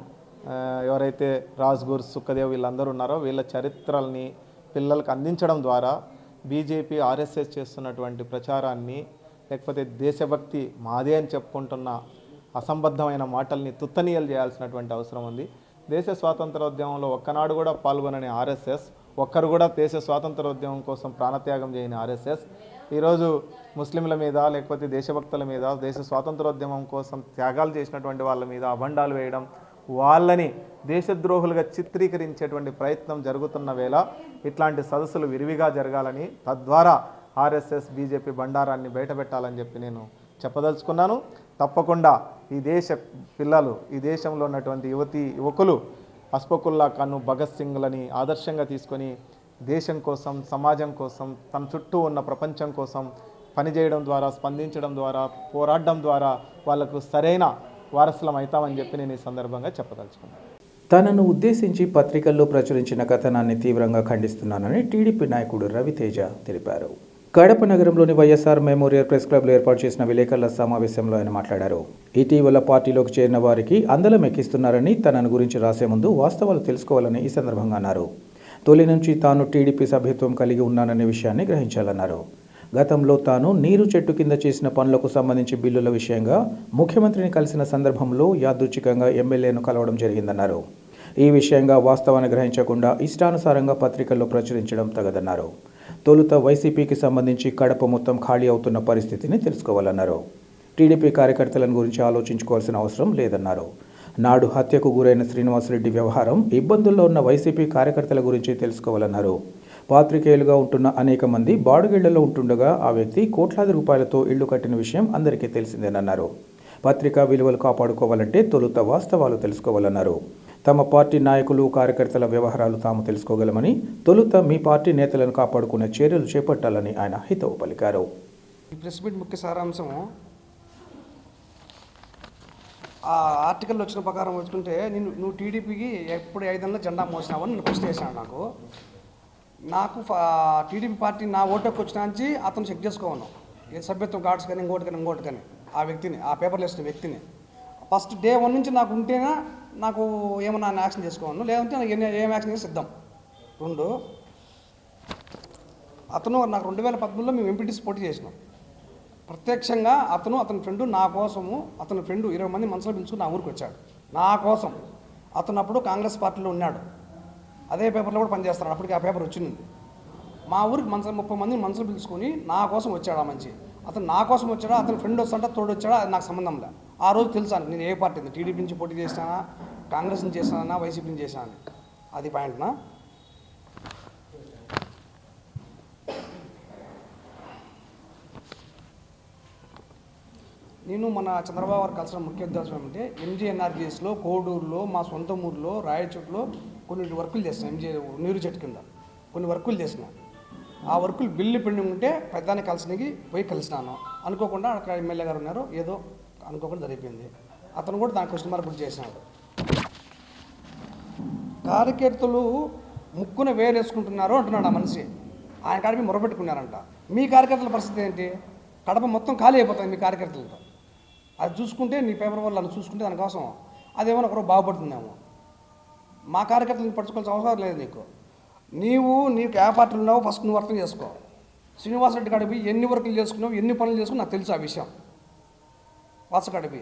H: ఎవరైతే రాజ్గుర్, సుఖదేవ్ వీళ్ళందరూ ఉన్నారో వీళ్ళ చరిత్రల్ని పిల్లలకు అందించడం ద్వారా బీజేపీ, ఆర్ఎస్ఎస్ చేస్తున్నటువంటి ప్రచారాన్ని, లేకపోతే దేశభక్తి మాదే అని చెప్పుకుంటున్న అసంబద్ధమైన మాటల్ని తుత్తనీయలు చేయాల్సినటువంటి అవసరం ఉంది. దేశ స్వాతంత్రోద్యమంలో ఒక్కనాడు కూడా పాల్గొనని ఆర్ఎస్ఎస్, ఒక్కరు కూడా దేశ స్వాతంత్రోద్యమం కోసం ప్రాణత్యాగం చేయని ఆర్ఎస్ఎస్ ఈరోజు ముస్లింల మీద, లేకపోతే దేశభక్తుల మీద, దేశ స్వాతంత్రోద్యమం కోసం త్యాగాలు చేసినటువంటి వాళ్ళ మీద అభండాలు వేయడం, వాళ్ళని దేశద్రోహులుగా చిత్రీకరించేటువంటి ప్రయత్నం జరుగుతున్న వేళ ఇట్లాంటి సదస్సులు విరివిగా జరగాలని, తద్వారా ఆర్ఎస్ఎస్, బీజేపీ బండారాన్ని బయటపెట్టాలని చెప్పి నేను చెప్పదలుచుకున్నాను. తప్పకుండా ఈ దేశ పిల్లలు, ఈ దేశంలో ఉన్నటువంటి యువకులు అస్ఫాకుల్లా ఖాన్, భగత్ సింగ్లని ఆదర్శంగా తీసుకొని దేశం కోసం, సమాజం కోసం, తన చుట్టూ ఉన్న ప్రపంచం కోసం పనిచేయడం ద్వారా, స్పందించడం ద్వారా, పోరాడడం ద్వారా వాళ్లకు సరైన వారసులం అవుతామని చెప్పి నేను ఈ సందర్భంగా చెప్పదలుచుకున్నాను.
A: తనను ఉద్దేశించి పత్రికల్లో ప్రచురించిన కథనాన్ని తీవ్రంగా ఖండిస్తున్నానని టీడీపీ నాయకుడు రవితేజ తెలిపారు. కడప నగరంలోని వైఎస్ఆర్ మెమోరియల్ ప్రెస్ క్లబ్లో ఏర్పాటు చేసిన విలేకరుల సమావేశంలో ఆయన మాట్లాడారు. ఇటీవల పార్టీలోకి చేరిన వారికి అందలం ఎక్కిస్తున్నారని, తనను గురించి రాసే ముందు వాస్తవాలు తెలుసుకోవాలని ఈ సందర్భంగా అన్నారు. తొలి నుంచి తాను టీడీపీ సభ్యత్వం కలిగి ఉన్నాననే విషయాన్ని గ్రహించాలన్నారు. గతంలో తాను నీరు చెట్టు కింద చేసిన పనులకు సంబంధించి బిల్లుల విషయంగా ముఖ్యమంత్రిని కలిసిన సందర్భంలో యాదృచ్ఛికంగా ఎమ్మెల్యేను కలవడం జరిగిందన్నారు. ఈ విషయంగా వాస్తవాన్ని గ్రహించకుండా ఇష్టానుసారంగా పత్రికల్లో ప్రచురించడం తగదన్నారు. తొలుత వైసీపీకి సంబంధించి కడప మొత్తం ఖాళీ అవుతున్న పరిస్థితిని తెలుసుకోవాలన్నారు. టీడీపీ కార్యకర్తలను గురించి ఆలోచించుకోవాల్సిన అవసరం లేదన్నారు. నాడు హత్యకు గురైన శ్రీనివాసరెడ్డి వ్యవహారం, ఇబ్బందుల్లో ఉన్న వైసీపీ కార్యకర్తల గురించి తెలుసుకోవాలన్నారు. పాత్రికేయులుగా ఉంటున్న అనేక మంది బాడుగిళ్లలో ఉంటుండగా ఆ వ్యక్తి కోట్లాది రూపాయలతో ఇళ్లు కట్టిన విషయం అందరికీ తెలిసిందేనన్నారు. పత్రికా విలువలు కాపాడుకోవాలంటే తొలుత వాస్తవాలు తెలుసుకోవాలన్నారు. తమ పార్టీ నాయకులు, కార్యకర్తల వ్యవహారాలు తాము తెలుసుకోగలమని, తొలుత మీ పార్టీ నేతలను కాపాడుకునే చర్యలు చేపట్టాలని ఆయన హితవు పలికారు.
J: ఈ ప్రెస్ మీట్ ముఖ్య సారాంశం, ఆ ఆర్టికల్లో వచ్చిన ప్రకారం వచ్చుకుంటే నువ్వు టీడీపీకి ఎప్పుడు 5 ఏళ్ళ జెండా మోసినావని నేను ప్రశ్న చేశాను. నాకు టీడీపీ పార్టీ నా ఓటుకు వచ్చినా నుంచి అతను చెక్ చేసుకోను, ఏ సభ్యత్వం కార్డ్స్ కానీ ఇంకోటి కానీ ఆ వ్యక్తిని, ఆ పేపర్లు వేసిన వ్యక్తిని ఫస్ట్ డే 1 నుంచి నాకు ఉంటేనే నాకు ఏమన్నా యాక్షన్ చేసుకోను, లేదంటే నాకు ఏం యాక్షన్ చేసి సిద్ధం. 2, అతను నాకు 2013లో మేము ఎంపీటీసీ పోటీ చేసినాం. ప్రత్యక్షంగా అతని ఫ్రెండు నా కోసము, అతని ఫ్రెండు 20 మంది మనుషులు పిలుచుకుని నా ఊరికి వచ్చాడు నా కోసం. అతను అప్పుడు కాంగ్రెస్ పార్టీలో ఉన్నాడు, అదే పేపర్లో కూడా పనిచేస్తున్నాడు. అప్పటికి ఆ పేపర్ వచ్చింది. మా ఊరికి 30 మంది మనుషులు పిలుచుకొని నా కోసం వచ్చాడు. ఆ మంచి అతను నా కోసం వచ్చాడా, అతని ఫ్రెండ్ వస్తుంటే తోడు వచ్చాడా, అది నాకు సంబంధం లేదు. ఆ రోజు తెలుసాను నేను ఏ పార్టీ, టీడీపీ నుంచి పోటీ చేసినా, కాంగ్రెస్ నుంచి చేసినా, వైసీపీ నుంచి చేసినా, అది పాయింట్నా. నేను మన చంద్రబాబు గారు కలిసిన ముఖ్య ఉద్దేశం ఏమంటే, ఎంజీఎన్ఆర్జీఎస్లో, కోడూరులో, మా సొంత ఊరిలో, రాయచోట్లో కొన్ని వర్కులు చేసిన, నీరు చెట్టు కింద కొన్ని వర్కులు చేసిన. ఆ వర్కులు బిల్లు పెండింగ్ ఉంటే పెద్దాన్ని కలిసినకి పోయి కలిసినాను. అనుకోకుండా అక్కడ ఎమ్మెల్యే గారు ఉన్నారు, ఏదో అనుకోకుండా జరిగిపోయింది. అతను కూడా దాని క్వశ్చన్ మార్క్ గుర్తు చేసినాడు. కార్యకర్తలు ముక్కున వేరేసుకుంటున్నారు అంటున్నాడు ఆ మనిషి. ఆయన కాడికి మొరపెట్టుకున్నారంట. మీ కార్యకర్తల పరిస్థితి ఏంటి? కడప మొత్తం ఖాళీ అయిపోతుంది మీ కార్యకర్తలతో. అది చూసుకుంటే నీ పేపర్ వల్ల చూసుకుంటే దానికోసం అదేమో ఒకరు బాగుపడుతుందేమో. మా కార్యకర్తలను పట్టుకోవాల్సిన అవసరం లేదు నీకు. నీకు ఏ పార్టీలు ఉన్నావో ఫస్ట్ నువ్వు అర్థం చేసుకో. శ్రీనివాసరెడ్డి కాడిపి ఎన్ని వర్కులు చేసుకున్నావు, ఎన్ని పనులు చేసుకున్నావు నాకు తెలుసు ఆ విషయం. వాసకాడిపి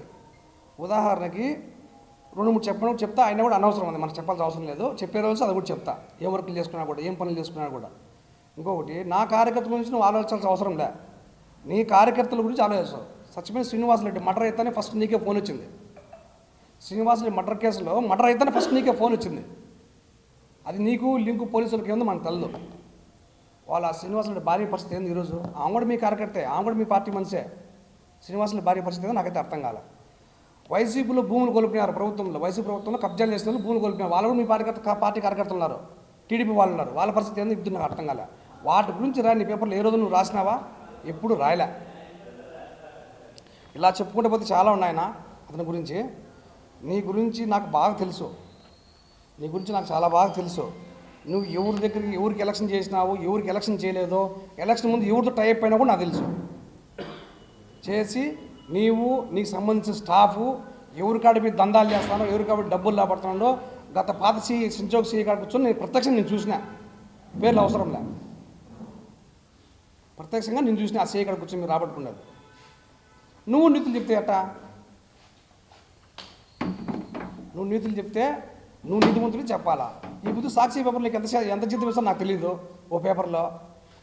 J: ఉదాహరణకి 2-3 చెప్తా, ఆయన కూడా అనవసరం ఉంది, మనకు చెప్పాల్సిన అవసరం లేదు. చెప్పే రోజు అది కూడా చెప్తా, ఏం వర్కులు చేసుకున్నా కూడా, ఏం పనులు చేసుకున్నా కూడా. ఇంకొకటి, నా కార్యకర్తల గురించి నువ్వు ఆలోచించాల్సిన అవసరం లే, నీ కార్యకర్తల గురించి ఆలోచిస్తావు. సత్యమైన శ్రీనివాసరెడ్డి మర్డర్ అయితేనే ఫస్ట్ నీకే ఫోన్ వచ్చింది. శ్రీనివాసరెడ్డి మర్డర్ కేసులో మర్డర్ అయితేనే ఫస్ట్ నీకే ఫోన్ వచ్చింది. అది నీకు లింకు పోలీసులకి ఏందో మనకు తెలదు. వాళ్ళ శ్రీనివాసరెడ్డి భార్య పరిస్థితి ఏంది ఈరోజు? ఆమె కూడా మీ కార్యకర్తే, ఆమె కూడా మీ పార్టీ మనిషే. శ్రీనివాసరెడ్డి భార్య పరిస్థితి ఏందో నాకైతే అర్థం కాలే. వైసీపీలో భూములు కోల్పోయినారు, ప్రభుత్వంలో వైసీపీ ప్రభుత్వంలో కబ్జాలు చేసిన వాళ్ళు భూములు కోల్పోయినారు. వాళ్ళు కూడా మీ పార్టీ కార్యకర్తలు ఉన్నారు, టీడీపీ వాళ్ళు ఉన్నారు. వాళ్ళ పరిస్థితి ఏందో ఇప్పుడు నాకు అర్థం కాలే. వాటి గురించి నీ పేపర్లో ఏ రోజు నువ్వు రాసినావా? ఎప్పుడు రాయలే. ఇలా చెప్పుకుంటే పోతే చాలా ఉన్నాయన అతని గురించి. నీ గురించి నాకు బాగా తెలుసు, నీ గురించి నాకు చాలా బాగా తెలుసు. నువ్వు ఎవరి దగ్గరికి ఎవరికి ఎలక్షన్ చేసినావు, ఎవరికి ఎలక్షన్ చేయలేదో, ఎలక్షన్ ముందు ఎవరితో టైప్ అయినా కూడా నాకు తెలుసు. చేసి నీకు సంబంధించిన స్టాఫు ఎవరి కాడిపై దందాలు చేస్తానో, ఎవరి కాబట్టి డబ్బులు లాపడుతున్నాడో, గత పాత సించోక్ సీ కాడ కూర్చొని నేను ప్రత్యక్షంగా నేను చూసిన, పేర్లు అవసరంలే, ప్రత్యక్షంగా నేను చూసిన. ఆ సీ కాడ కూర్చొని మీరు రాబట్టుకున్నది. నువ్వు నీతులు చెప్తే అట్ట, నువ్వు నీతులు చెప్తే నువ్వు నీతిమంతులు చెప్పాలా. ఈ బుద్ధి సాక్షి పేపర్లో ఎంత జీతం ఇస్తావు నాకు తెలియదు. ఓ పేపర్లో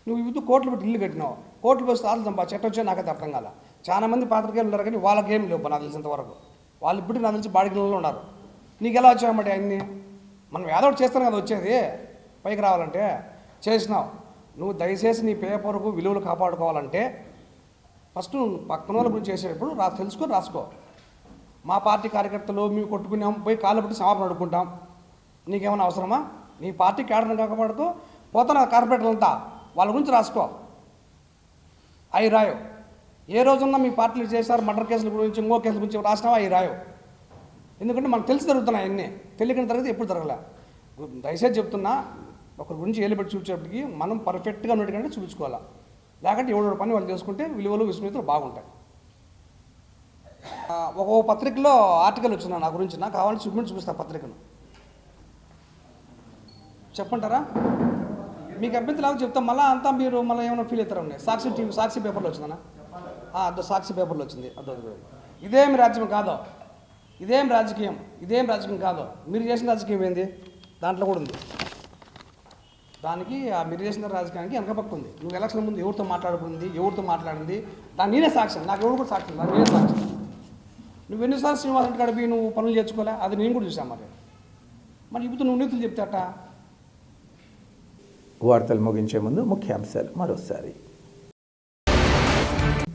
J: నువ్వు ఈ బుద్ధి కోట్లు పెట్టి ఇల్లు కట్టినావు, కోట్లు పెట్టి సార్లు చంపా చెట్టు వచ్చే నాకైతే అర్థం కాల. చాలా మంది పాత్రికేయులు ఉన్నారు కానీ వాళ్ళకేం లేవు నాకు తెలిసినంతవరకు. వాళ్ళు ఇప్పుడు నాకు తెలిసి బాడిగిలో ఉన్నారు. నీకు ఎలా వచ్చామంటే అన్నీ మనం ఏదో ఒకటి చేస్తాను కదా వచ్చేది, పైకి రావాలంటే చేసినావు. నువ్వు దయచేసి నీ పేపర్కు విలువలు కాపాడుకోవాలంటే ఫస్ట్ నువ్వు పక్కన వాళ్ళ గురించి చేసేటప్పుడు తెలుసుకొని రాసుకో. మా పార్టీ కార్యకర్తలు మేము కొట్టుకున్నాం, పోయి కాళ్ళు పెట్టి సమాపణ అడుక్కుంటాం. నీకేమైనా అవసరమా? నీ పార్టీ క్యాడర్ని కాపాడుతూ పోతున్న కార్పొరేటర్లంతా వాళ్ళ గురించి రాసుకో. అవి రాయో. ఏ రోజున్నా మీ పార్టీలు చేశారు మర్డర్ కేసుల గురించి, ఇంకో కేసుల గురించి రాసినావా? అవి రాయో. ఎందుకంటే మనకు తెలిసి జరుగుతున్నాయి అన్నీ, తెలియని తరగతి ఎప్పుడు జరగలే. దయచేసి చెప్తున్నా, ఒకరి గురించి ఏలుపెట్టి చూపించేటప్పటికి మనం పర్ఫెక్ట్గా ఉన్నట్టుకంటే చూపించుకోవాలా. లేకుంటే ఎవడో పని వాళ్ళు చేసుకుంటే విలువలు విస్మృతులు బాగుంటాయి. ఒక్కో పత్రికలో ఆర్టికల్ వచ్చినా నా గురించి, నాకు కావాలంటే చూపిస్తా పత్రికను. చెప్పంటారా? మీకు అభ్యంతరాలు చెప్తాం. మళ్ళీ అంతా మీరు మళ్ళీ ఏమైనా ఫీల్ అవుతారా? ఉన్నాయి సాక్షి పేపర్లో వచ్చిందన్నా, అదో సాక్షి పేపర్లో వచ్చింది. అదో ఇదేం రాజ్యం కాదో, ఇదేం రాజకీయం కాదో. మీరు చేసిన రాజకీయం ఏంది? దాంట్లో కూడా ఉంది. దానికి మీరు చేసిన రాజకీయానికి వెనకపక్క ఉంది. నువ్వు ఎలక్షన్ ముందు ఎవరితో మాట్లాడింది దాన్ని నేనే సాక్ష్యం. నాకు ఎవరు కూడా సాక్ష్యం, నాకు నేనే సాక్ష్యం. నువ్వు ఎన్నిసార్లు శ్రీనివాస్ రెడ్డి గడిపి నువ్వు పనులు చేసుకోలే, అది నేను కూడా చూసాను. మరి ఇప్పుడు నువ్వు నీతులు చెప్తే అట్ట.
A: వార్తలు ముగించే ముందు ముఖ్యాంశాలు మరోసారి.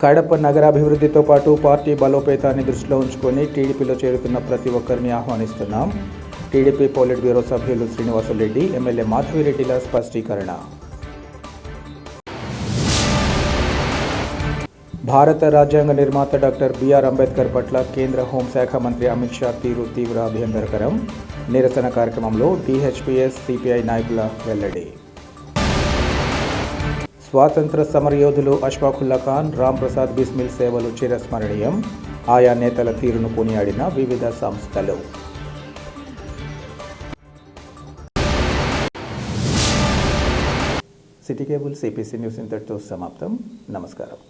A: కడప నగరాభివృద్ధితో పాటు పార్టీ బలోపేతాన్ని దృష్టిలో ఉంచుకొని టీడీపీలో చేరుతున్న ప్రతి ఒక్కరిని ఆహ్వానిస్తున్నాం. టీడీపీ పోలిట్ బ్యూరో సభ్యులు శ్రీనివాసులరెడ్డి, ఎమ్మెల్యే మాధవిరెడ్డిల స్పష్టీకరణ. భారత రాజ్యాంగ నిర్మాత డాక్టర్ బిఆర్ అంబేద్కర్ పట్ల కేంద్ర హోంశాఖ మంత్రి అమిత్ షా తీరు తీవ్ర అభ్యంతరకరం. నిరసన కార్యక్రమంలో టీహెచ్పీఎస్ సిపిఐ నాయకుల వెల్లడి. స్వాతంత్ర సమరయోధులు అష్ఫాకుల్లా ఖాన్, రామ్ ప్రసాద్ బిస్మిల్ సేవలు చిరస్మరణీయం. ఆయా నేతల తీరును కొనియాడిన వివిధ సంస్థలు. సిటీ కేబుల్ సిపిసి న్యూస్ ఇంతటితో సమాప్తం. నమస్కారం.